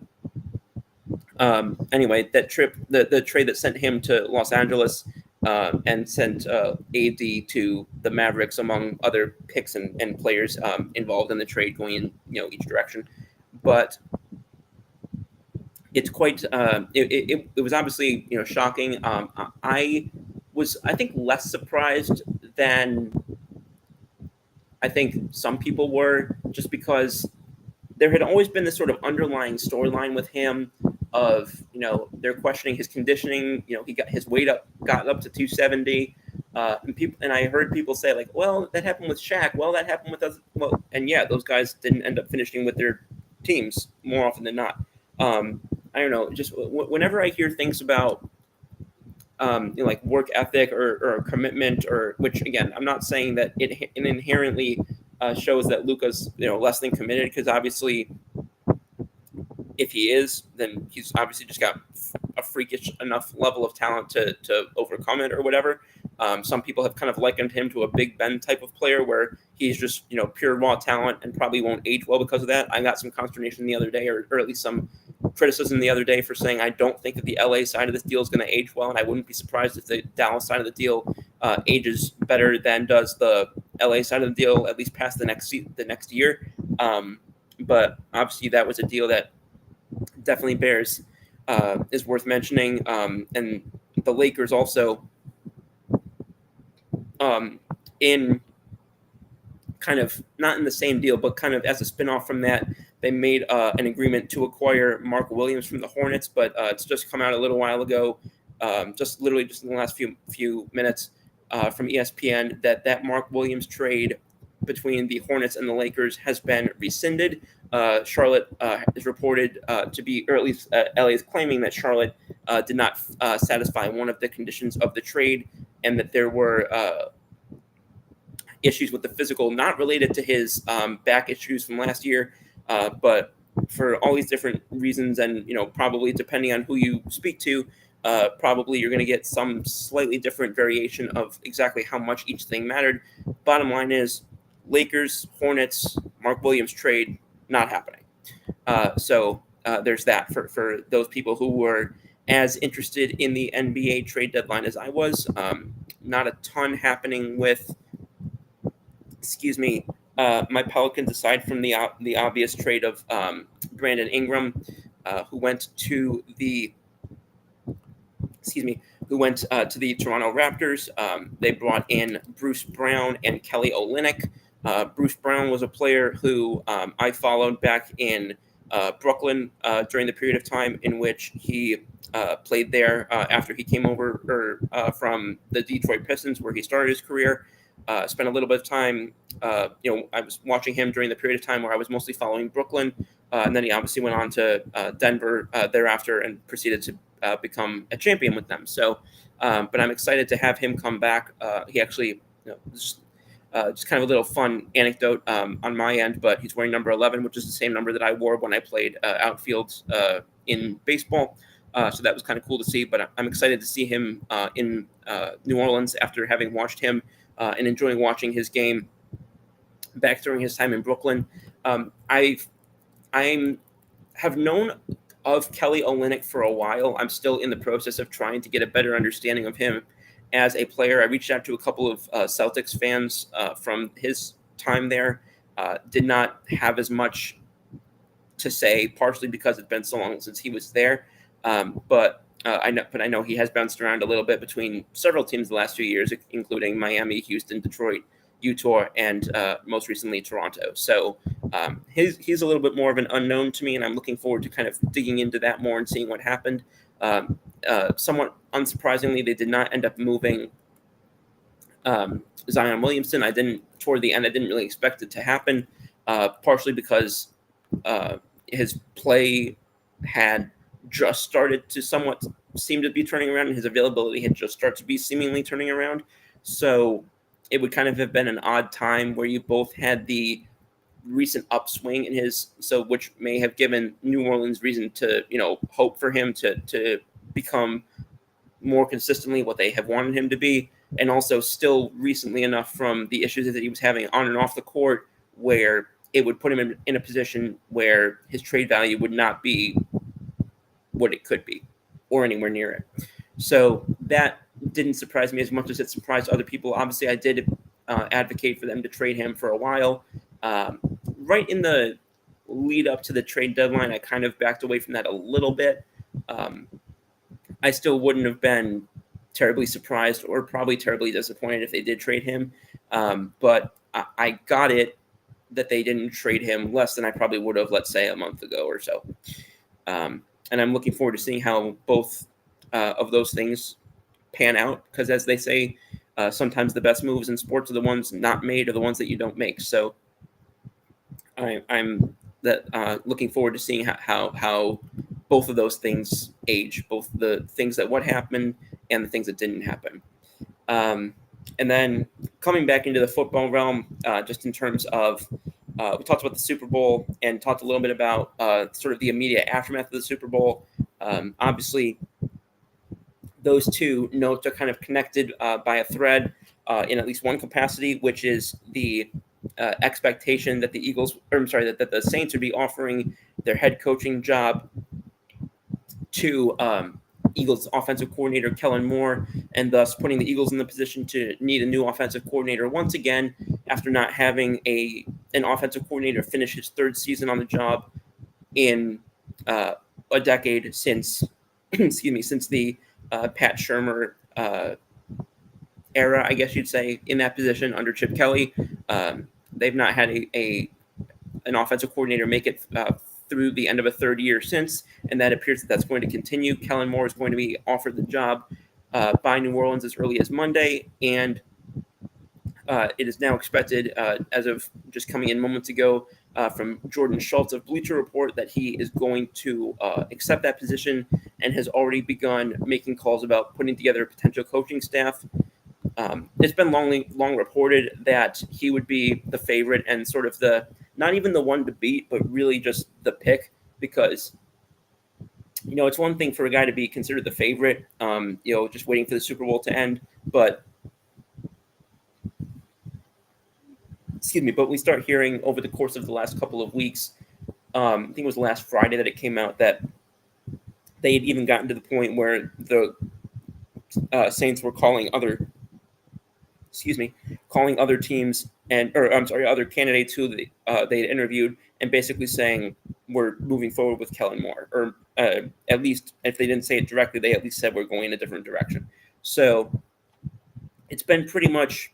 anyway, that trip, the trade that sent him to Los Angeles and sent AD to the Mavericks, among other picks and players involved in the trade going in each direction. But it's quite it was obviously shocking. I was, I think, less surprised than I think some people were, just because there had always been this sort of underlying storyline with him of they're questioning his conditioning. He got his weight got up to 270, and I heard people say, like, well, that happened with Shaq, well, that happened with us, well, and yeah, those guys didn't end up finishing with their teams more often than not. I don't know, just whenever I hear things about like work ethic or commitment, or, which again, I'm not saying that it inherently shows that Luka's less than committed, because obviously if he is, then he's obviously just got a freakish enough level of talent to overcome it or whatever. Some people have kind of likened him to a Big Ben type of player, where he's just pure raw talent and probably won't age well because of that. I got some consternation the other day, or at least some criticism the other day, for saying I don't think that the LA side of this deal is going to age well, and I wouldn't be surprised if the Dallas side of the deal ages better than does the LA side of the deal, at least past the next year. But obviously that was a deal that definitely is worth mentioning. And the Lakers also, in kind of not in the same deal, but kind of as a spinoff from that, they made an agreement to acquire Mark Williams from the Hornets. But it's just come out a little while ago, just in the last few minutes, from ESPN, that Mark Williams trade between the Hornets and the Lakers has been rescinded. Charlotte is reported to be, or at least LA is claiming that Charlotte did not satisfy one of the conditions of the trade, and that there were issues with the physical, not related to his back issues from last year, but for all these different reasons. And probably depending on who you speak to, probably you're going to get some slightly different variation of exactly how much each thing mattered. Bottom line is, Lakers, Hornets, Mark Williams trade, not happening. So there's that for those people who were as interested in the NBA trade deadline as I was. Not a ton happening with, my Pelicans, aside from the obvious trade of Brandon Ingram, who went to the Toronto Raptors. They brought in Bruce Brown and Kelly Olynyk. Bruce Brown was a player who I followed back in Brooklyn during the period of time in which he played there after he came over from the Detroit Pistons, where he started his career. Spent a little bit of time, I was watching him during the period of time where I was mostly following Brooklyn. And then he obviously went on to Denver thereafter and proceeded to become a champion with them. So, but I'm excited to have him come back. He actually, just kind of a little fun anecdote on my end, but he's wearing number 11, which is the same number that I wore when I played outfield in baseball. So that was kind of cool to see. But I'm excited to see him in New Orleans after having watched him and enjoying watching his game back during his time in Brooklyn. I have known of Kelly Olynyk for a while. I'm still in the process of trying to get a better understanding of him as a player. I reached out to a couple of Celtics fans from his time there. Did not have as much to say, partially because it's been so long since he was there. But I know he has bounced around a little bit between several teams the last few years, including Miami, Houston, Detroit, Utah, and most recently Toronto. So he's a little bit more of an unknown to me, and I'm looking forward to kind of digging into that more and seeing what happened. Somewhat unsurprisingly, they did not end up moving Zion Williamson. Toward the end, I didn't really expect it to happen, partially because his play had just started to somewhat seem to be turning around, and his availability had just started to be seemingly turning around. So it would kind of have been an odd time where you both had the recent upswing in which may have given New Orleans reason to, hope for him to become more consistently what they have wanted him to be, and also still recently enough from the issues that he was having on and off the court where it would put him in a position where his trade value would not be what it could be or anywhere near it. So that didn't surprise me as much as it surprised other people. Obviously, I did advocate for them to trade him for a while. Right in the lead up to the trade deadline, I kind of backed away from that a little bit. I still wouldn't have been terribly surprised or probably terribly disappointed if they did trade him. But I got it that they didn't trade him less than I probably would have, let's say, a month ago or so. And I'm looking forward to seeing how both of those things pan out, because as they say, sometimes the best moves in sports are the ones not made or the ones that you don't make. So I'm looking forward to seeing how both of those things age, both the things that what happened and the things that didn't happen. And then coming back into the football realm, just in terms of, we talked about the Super Bowl and talked a little bit about sort of the immediate aftermath of the Super Bowl. Obviously, those two notes are kind of connected by a thread in at least one capacity, which is the expectation that that the Saints would be offering their head coaching job to Eagles offensive coordinator Kellen Moore, and thus putting the Eagles in the position to need a new offensive coordinator once again after not having an offensive coordinator finish his third season on the job in a decade since since the Pat Shurmur era, I guess you'd say, in that position under Chip Kelly. They've not had an offensive coordinator make it through the end of a third year since, and that appears that's going to continue. Kellen Moore is going to be offered the job by New Orleans as early as Monday, and it is now expected, as of just coming in moments ago, from Jordan Schultz of Bleacher Report, that he is going to accept that position and has already begun making calls about putting together a potential coaching staff. It's been long reported that he would be the favorite and sort of not even the one to beat, but really just the pick, because it's one thing for a guy to be considered the favorite, just waiting for the Super Bowl to end, but we start hearing over the course of the last couple of weeks, I think it was last Friday that it came out that they had even gotten to the point where the Saints were calling other teams other candidates who they had interviewed, and basically saying we're moving forward with Kellen Moore, or at least if they didn't say it directly, they at least said we're going in a different direction. So it's been pretty much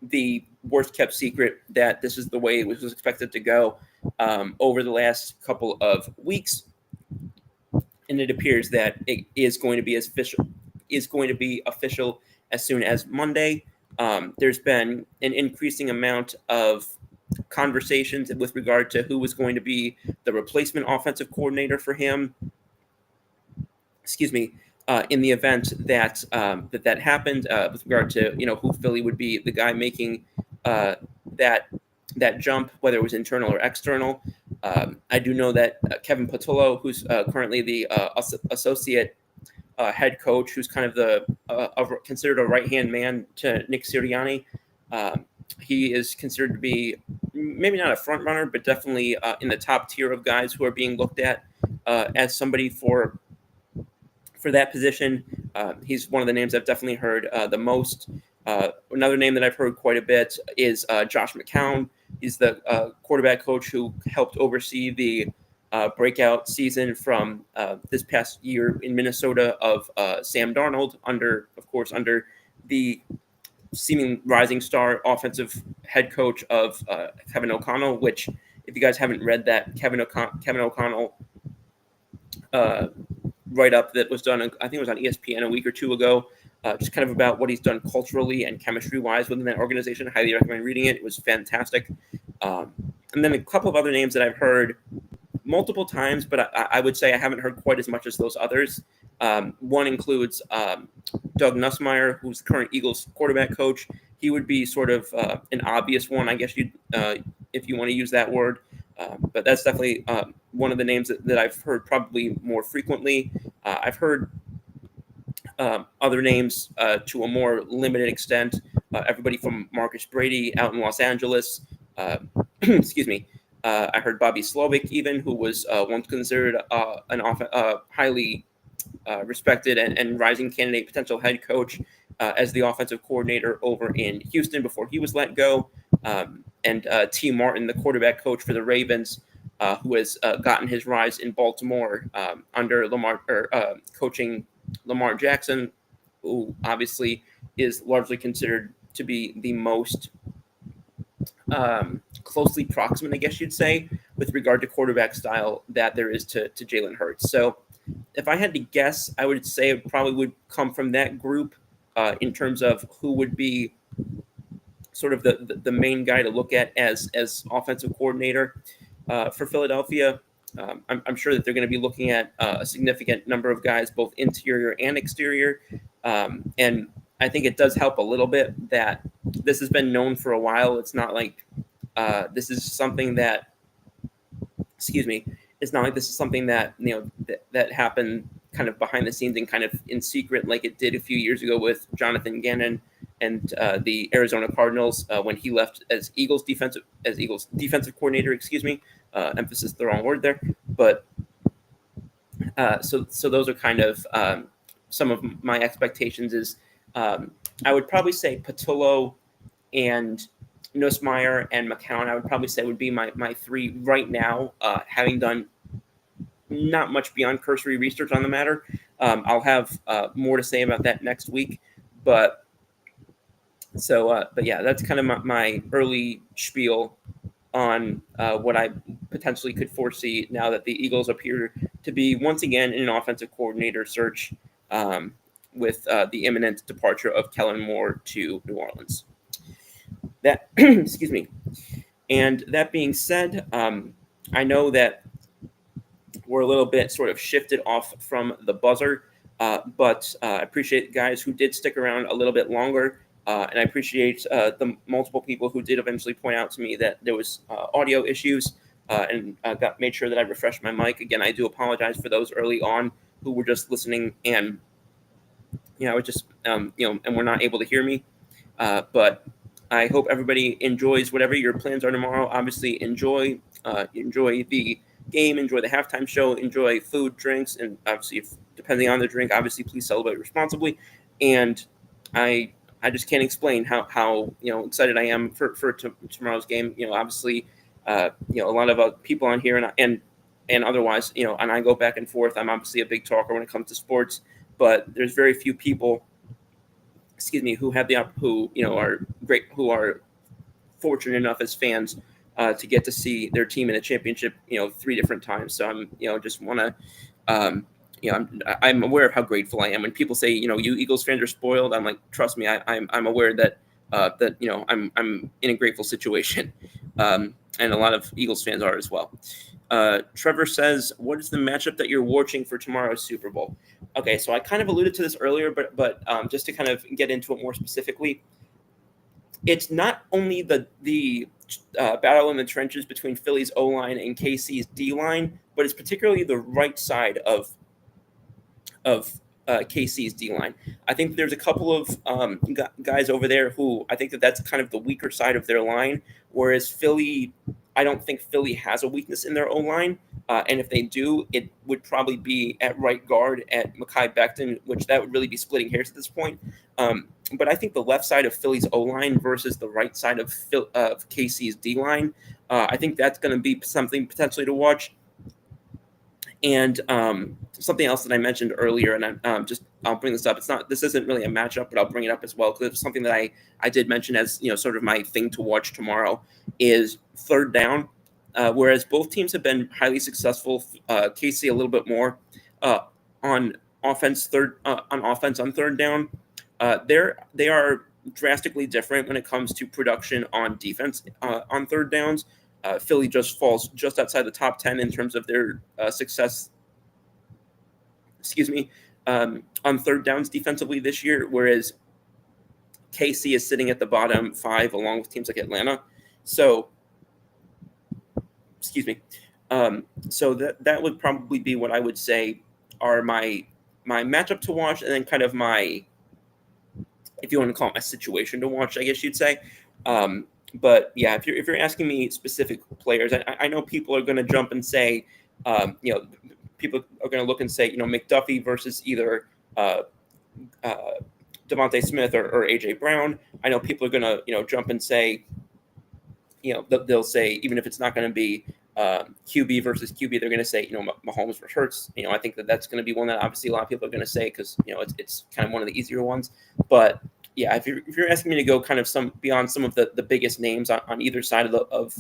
the worst kept secret that this is the way it was expected to go over the last couple of weeks, and it appears that it is going to be official as soon as Monday. There's been an increasing amount of conversations with regard to who was going to be the replacement offensive coordinator for him. In the event that that happened, with regard to who Philly would be the guy making that jump, whether it was internal or external. I do know that Kevin Patullo, who's currently the associate head coach, who's kind of considered a right-hand man to Nick Sirianni. He is considered to be maybe not a front runner, but definitely in the top tier of guys who are being looked at as somebody for that position. He's one of the names I've definitely heard the most. Another name that I've heard quite a bit is Josh McCown. He's the quarterback coach who helped oversee the breakout season from this past year in Minnesota of Sam Darnold, under the seeming rising star offensive head coach of Kevin O'Connell, which, if you guys haven't read that, Kevin O'Connell write-up that was done, I think it was on ESPN a week or two ago, just kind of about what he's done culturally and chemistry-wise within that organization. I highly recommend reading it. It was fantastic. And then a couple of other names that I've heard multiple times, but I would say I haven't heard quite as much as those others. One includes Doug Nussmeier, who's the current Eagles quarterback coach. He would be sort of an obvious one, I guess if you want to use that word. But that's definitely one of the names that I've heard probably more frequently. I've heard other names to a more limited extent. Everybody from Marcus Brady out in Los Angeles. Excuse me. I heard Bobby Slovic, even, who was once considered an highly respected and rising candidate, potential head coach as the offensive coordinator over in Houston before he was let go. And T. Martin, the quarterback coach for the Ravens, who has gotten his rise in Baltimore under coaching Lamar Jackson, who obviously is largely considered to be the most closely proximate, I guess you'd say, with regard to quarterback style that there is to Jalen Hurts. So if I had to guess, I would say it probably would come from that group in terms of who would be sort of the main guy to look at as offensive coordinator for Philadelphia. I'm sure that they're going to be looking at a significant number of guys, both interior and exterior. And I think it does help a little bit that this has been known for a while. It's not like this is something that, it's not like this is something that, that happened kind of behind the scenes and kind of in secret, like it did a few years ago with Jonathan Gannon and the Arizona Cardinals when he left as Eagles defensive coordinator. Emphasis the wrong word there, but so those are kind of some of my expectations. Is I would probably say Patillo and Nussmeier and McCown, I would probably say would be my three right now, having done not much beyond cursory research on the matter. I'll have more to say about that next week, but yeah, that's kind of my early spiel on what I potentially could foresee now that the Eagles appear to be once again in an offensive coordinator search with the imminent departure of Kellen Moore to New Orleans. That excuse me. And that being said, I know that we're a little bit sort of shifted off from the buzzer, but I appreciate guys who did stick around a little bit longer. And I appreciate the multiple people who did eventually point out to me that there was audio issues and made sure that I refreshed my mic. Again, I do apologize for those early on who were just listening and, and were not able to hear me. But I hope everybody enjoys whatever your plans are tomorrow. Obviously, enjoy the game, enjoy the halftime show, enjoy food, drinks, and obviously, depending on the drink, obviously, please celebrate responsibly. And I just can't explain how excited I am for tomorrow's game. Obviously, a lot of people on here and otherwise, and I go back and forth. I'm obviously a big talker when it comes to sports, but there's very few people, who have who are great, who are fortunate enough as fans to get to see their team in a championship, 3 different times. So I'm, just want to. I'm aware of how grateful I am when people say, you Eagles fans are spoiled. I'm like, trust me, I'm aware that I'm in a grateful situation, and a lot of Eagles fans are as well. Trevor says, what is the matchup that you're watching for tomorrow's Super Bowl? Okay, so I kind of alluded to this earlier, but just to kind of get into it more specifically, it's not only the battle in the trenches between Philly's O-line and KC's D-line, but it's particularly the right side of KC's D-line. I think there's a couple of guys over there who I think that's kind of the weaker side of their line, whereas Philly, I don't think Philly has a weakness in their O-line, and if they do, it would probably be at right guard at Mekhi Becton, which that would really be splitting hairs at this point. But I think the left side of Philly's O-line versus the right side of KC's D-line, I think that's going to be something potentially to watch. And something else that I mentioned earlier, and I'll bring this up. This isn't really a matchup, but I'll bring it up as well because it's something that I did mention as sort of my thing to watch tomorrow is third down. Whereas both teams have been highly successful, KC a little bit more. on offense on third down. They are drastically different when it comes to production on defense on third downs. Philly just falls just outside the top 10 in terms of their success. Excuse me, on third downs defensively this year, whereas KC is sitting at the bottom 5 along with teams like Atlanta. So, excuse me. So that would probably be what I would say are my matchup to watch, and then kind of my, if you want to call it, my situation to watch, I guess you'd say. But yeah, if you're asking me specific players, I know people are going to jump and say, people are going to look and say, McDuffie versus either Devontae Smith or AJ Brown. I know people are going to jump and say, they'll say, even if it's not going to be QB versus QB, they're going to say, Mahomes versus Hurts. I think that's going to be one that obviously a lot of people are going to say because it's kind of one of the easier ones. But yeah, if you're asking me to go kind of some beyond some of the biggest names on either side of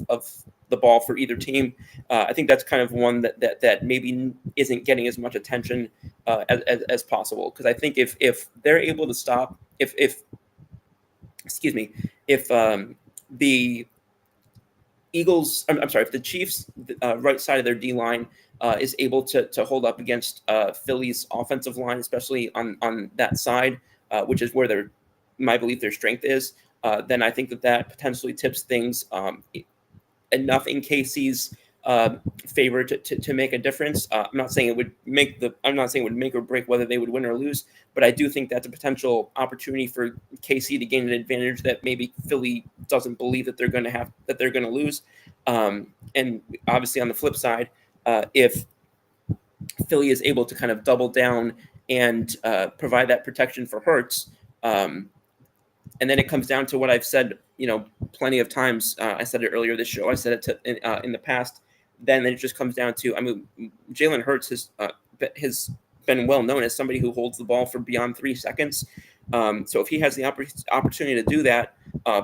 the ball for either team, I think that's kind of one that maybe isn't getting as much attention as possible. Because I think if they're able to stop, if the Eagles, I'm sorry, if the Chiefs' right side of their D line is able to hold up against Philly's offensive line, especially on that side, which is where my belief their strength is, then I think that potentially tips things enough in KC's favor to make a difference. I'm not saying it would make or break whether they would win or lose, but I do think that's a potential opportunity for KC to gain an advantage that maybe Philly doesn't believe that they're going to lose. And obviously on the flip side, if Philly is able to kind of double down and provide that protection for Hurts, and then it comes down to what I've said, plenty of times. I said it earlier this show. I said it in the past. Then it just comes down to, Jalen Hurts has been well known as somebody who holds the ball for beyond 3 seconds. So if he has the opportunity to do that,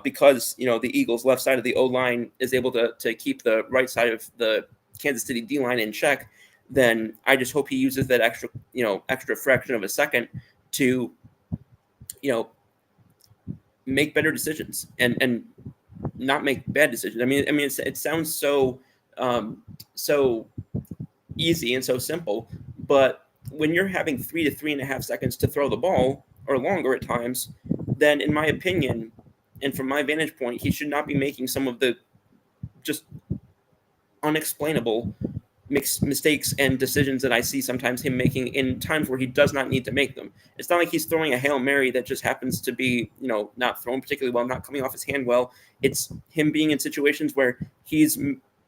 because the Eagles' left side of the O line is able to keep the right side of the Kansas City D line in check, then I just hope he uses that extra fraction of a second to make better decisions and not make bad decisions. It sounds so easy and so simple, but when you're having 3 to 3.5 seconds to throw the ball, or longer at times, then in my opinion, and from my vantage point, he should not be making some of the just unexplainable mistakes and decisions that I see sometimes him making in times where he does not need to make them. It's not like he's throwing a Hail Mary that just happens to be, not thrown particularly well, not coming off his hand well. It's him being in situations where he's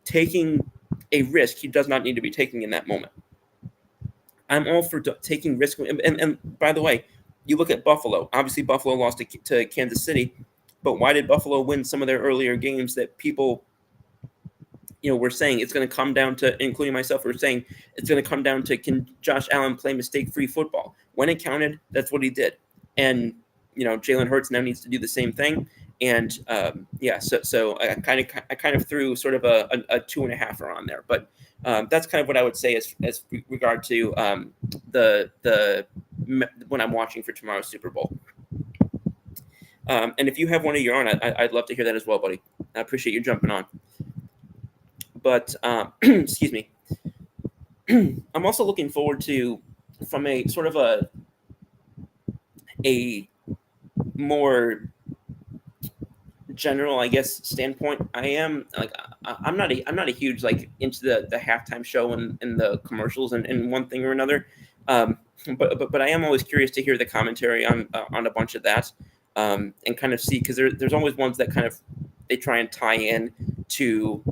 taking a risk he does not need to be taking in that moment. I'm all for taking risk. And by the way, you look at Buffalo. Obviously, Buffalo lost to Kansas City, but why did Buffalo win some of their earlier games that people we're saying it's going to come down to, including myself, we're saying it's going to come down to, can Josh Allen play mistake-free football? When it counted, that's what he did. And, Jalen Hurts now needs to do the same thing. And, so I kind of threw sort of a 2.5 on there. But that's kind of what I would say as regard to when I'm watching for tomorrow's Super Bowl. And if you have one of your own, I'd love to hear that as well, buddy. I appreciate you jumping on. But excuse me, I'm also looking forward to, from a sort of a more general, I guess, standpoint. I'm not a huge into the halftime show and the commercials and one thing or another. But I am always curious to hear the commentary on a bunch of that, and kind of see, because there's always ones that kind of they try and tie in to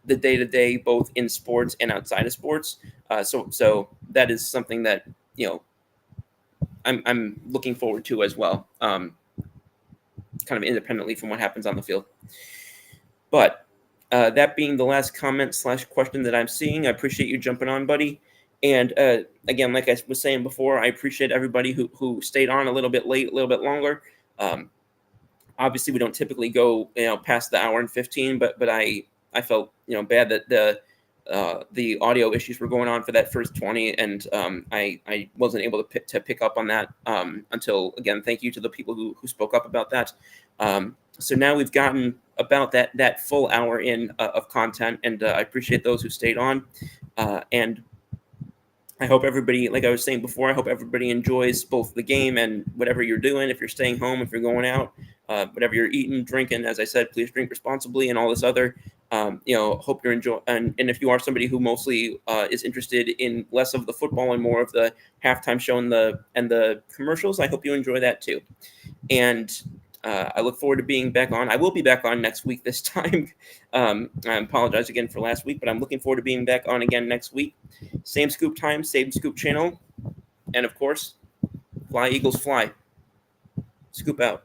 the day-to-day, both in sports and outside of sports. So that is something that, I'm looking forward to as well, kind of independently from what happens on the field. But that being the last comment / question that I'm seeing, I appreciate you jumping on, buddy. And again, like I was saying before, I appreciate everybody who stayed on a little bit late, a little bit longer. Obviously, we don't typically go past the hour and 15, but I felt bad that the audio issues were going on for that first 20, and I wasn't able to pick up on that until, again, thank you to the people who spoke up about that. So now we've gotten about that full hour in of content, and I appreciate those who stayed on. And I hope everybody, like I was saying before, I hope everybody enjoys both the game and whatever you're doing. If you're staying home, if you're going out, whatever you're eating, drinking, as I said, please drink responsibly and all this other. Hope you're enjoying. And if you are somebody who mostly is interested in less of the football and more of the halftime show and the commercials, I hope you enjoy that too. And I look forward to being back on. I will be back on next week this time. I apologize again for last week, but I'm looking forward to being back on again next week. Same scoop time, same scoop channel. And of course, fly Eagles fly. Scoop out.